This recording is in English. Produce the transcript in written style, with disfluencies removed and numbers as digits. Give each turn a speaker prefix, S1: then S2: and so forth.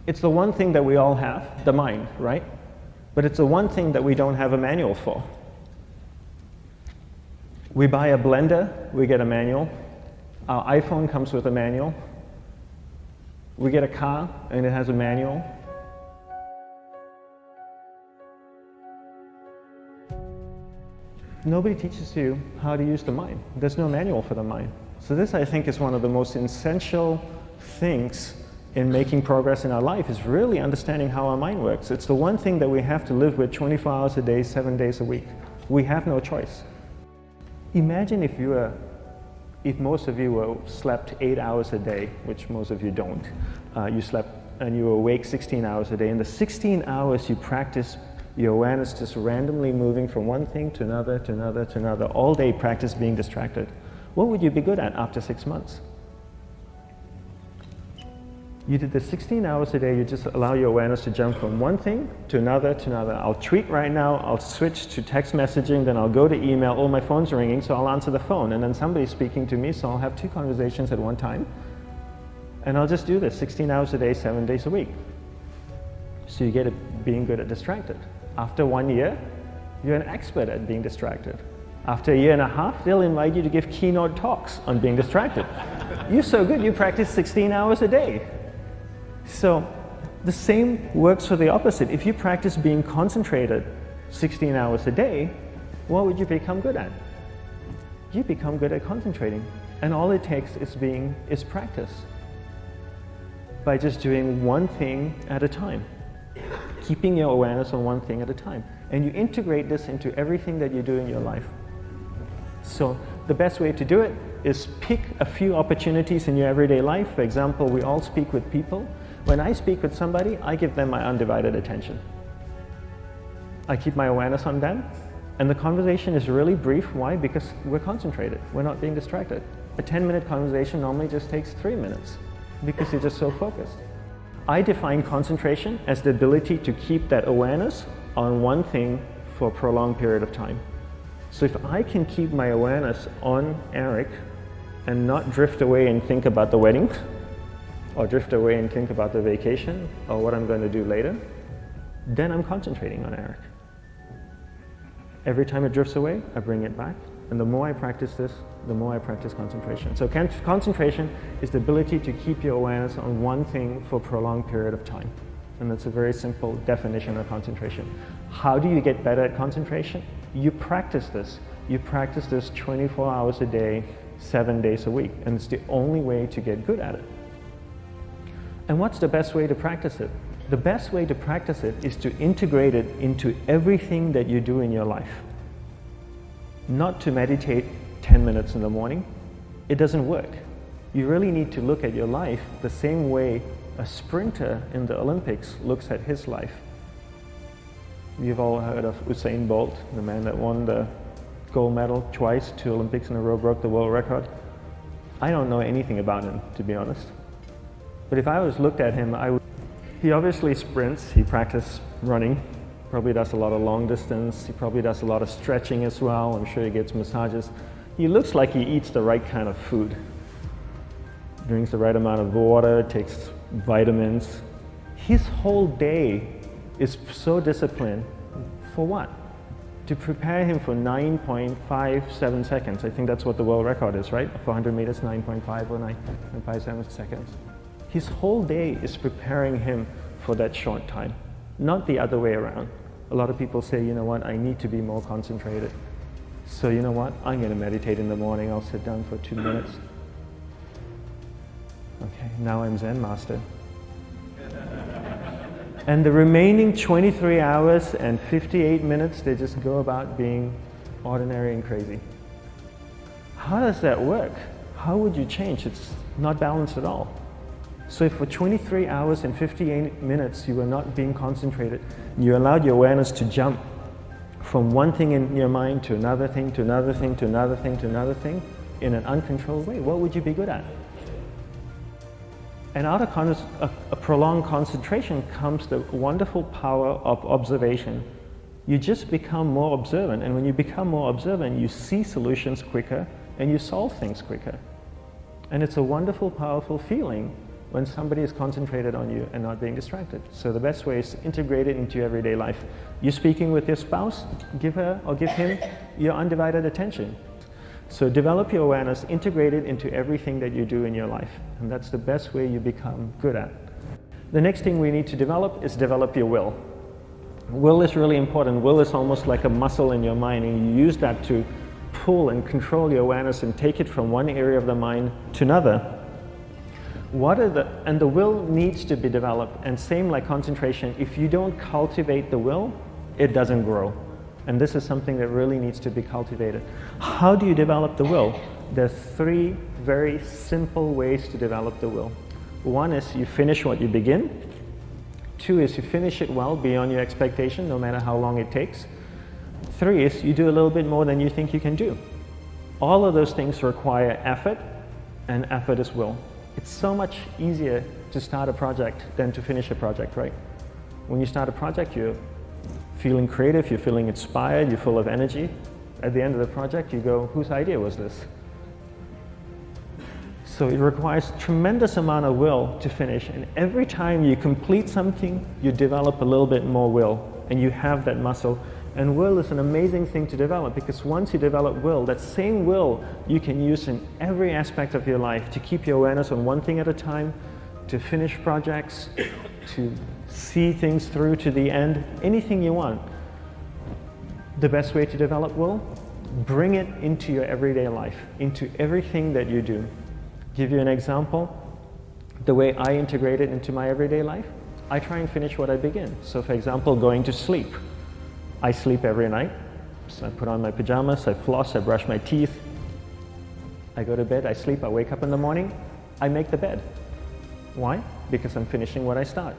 S1: It's the one thing that we all have, the mind, right? But it's the one thing that we don't have a manual for. We buy a blender, we get a manual. Our iPhone comes with a manual. We get a car and it has a manual. Nobody teaches you how to use the mind. There's no manual for the mind. So this, I think, is one of the most essential things in making progress in our life, is really understanding how our mind works. It's the one thing that we have to live with 24 hours a day, 7 days a week. We have no choice. Imagine if most of you slept 8 hours a day, which most of you don't. You slept and you were awake 16 hours a day. In the 16 hours you practice your awareness just randomly moving from one thing to another, to another, to another, all day practice being distracted. What would you be good at after 6 months? You did the 16 hours a day, you just allow your awareness to jump from one thing to another, to another. I'll tweet right now, I'll switch to text messaging, then I'll go to email, oh, my phone's ringing, so I'll answer the phone, and then somebody's speaking to me, so I'll have 2 conversations at one time. And I'll just do this 16 hours a day, 7 days a week. So you get it being good at distracted. After 1 year, you're an expert at being distracted. After 1.5 years, they'll invite you to give keynote talks on being distracted. You're so good, you practice 16 hours a day. So the same works for the opposite. If you practice being concentrated 16 hours a day, what would you become good at? You become good at concentrating. And all it takes is practice. By just doing one thing at a time. Keeping your awareness on one thing at a time. And you integrate this into everything that you do in your life. So the best way to do it is pick a few opportunities in your everyday life. For example, we all speak with people. When I speak with somebody, I give them my undivided attention. I keep my awareness on them, and the conversation is really brief. Why? Because we're concentrated. We're not being distracted. A 10-minute conversation normally just takes 3 minutes because you're just so focused. I define concentration as the ability to keep that awareness on one thing for a prolonged period of time. So if I can keep my awareness on Eric and not drift away and think about the wedding, or drift away and think about the vacation, or what I'm going to do later, then I'm concentrating on Eric. Every time it drifts away, I bring it back. And the more I practice this, the more I practice concentration. So concentration is the ability to keep your awareness on one thing for a prolonged period of time. And that's a very simple definition of concentration. How do you get better at concentration? You practice this. You practice this 24 hours a day, 7 days a week. And it's the only way to get good at it. And what's the best way to practice it? The best way to practice it is to integrate it into everything that you do in your life. Not to meditate 10 minutes in the morning. It doesn't work. You really need to look at your life the same way a sprinter in the Olympics looks at his life. You've all heard of Usain Bolt, the man that won the gold medal twice, 2 Olympics in a row, broke the world record. I don't know anything about him, to be honest. But if I was looked at him, he obviously sprints, he practices running, probably does a lot of long distance, he probably does a lot of stretching as well, I'm sure he gets massages. He looks like he eats the right kind of food. Drinks the right amount of water, takes vitamins. His whole day is so disciplined. For what? To prepare him for 9.57 seconds. I think that's what the world record is, right? For 100 meters, 9.5 or 9.57 seconds. His whole day is preparing him for that short time, not the other way around. A lot of people say, you know what, I need to be more concentrated. So you know what, I'm going to meditate in the morning, I'll sit down for 2 minutes. Okay, now I'm Zen master. And the remaining 23 hours and 58 minutes, they just go about being ordinary and crazy. How does that work? How would you change? It's not balanced at all. So if for 23 hours and 58 minutes you were not being concentrated, you allowed your awareness to jump from one thing in your mind to another thing, to another thing, to another thing, to another thing, in an uncontrolled way, what would you be good at? And out of a prolonged concentration comes the wonderful power of observation. You just become more observant, and when you become more observant, you see solutions quicker and you solve things quicker. And it's a wonderful, powerful feeling when somebody is concentrated on you and not being distracted. So the best way is to integrate it into your everyday life. You're speaking with your spouse, give her or give him your undivided attention. So develop your awareness, integrate it into everything that you do in your life. And that's the best way you become good at. The next thing we need to develop is develop your will. Will is really important. Will is almost like a muscle in your mind, and you use that to pull and control your awareness and take it from one area of the mind to another. And the will needs to be developed, and same like concentration, if you don't cultivate the will, it doesn't grow. And this is something that really needs to be cultivated. How do you develop the will? There's 3 very simple ways to develop the will. 1 is you finish what you begin. 2 is you finish it well beyond your expectation, no matter how long it takes. 3 is you do a little bit more than you think you can do. All of those things require effort, and effort is will. It's so much easier to start a project than to finish a project, right? When you start a project, you're feeling creative, you're feeling inspired, you're full of energy. At the end of the project, you go, whose idea was this? So it requires tremendous amount of will to finish, and every time you complete something, you develop a little bit more will, and you have that muscle. And will is an amazing thing to develop, because once you develop will, that same will you can use in every aspect of your life to keep your awareness on one thing at a time, to finish projects, to see things through to the end, anything you want. The best way to develop will? Bring it into your everyday life, into everything that you do. Give you an example, the way I integrate it into my everyday life, I try and finish what I begin. So for example, going to sleep. I sleep every night, so I put on my pajamas, I floss, I brush my teeth, I go to bed, I sleep, I wake up in the morning, I make the bed. Why? Because I'm finishing what I start.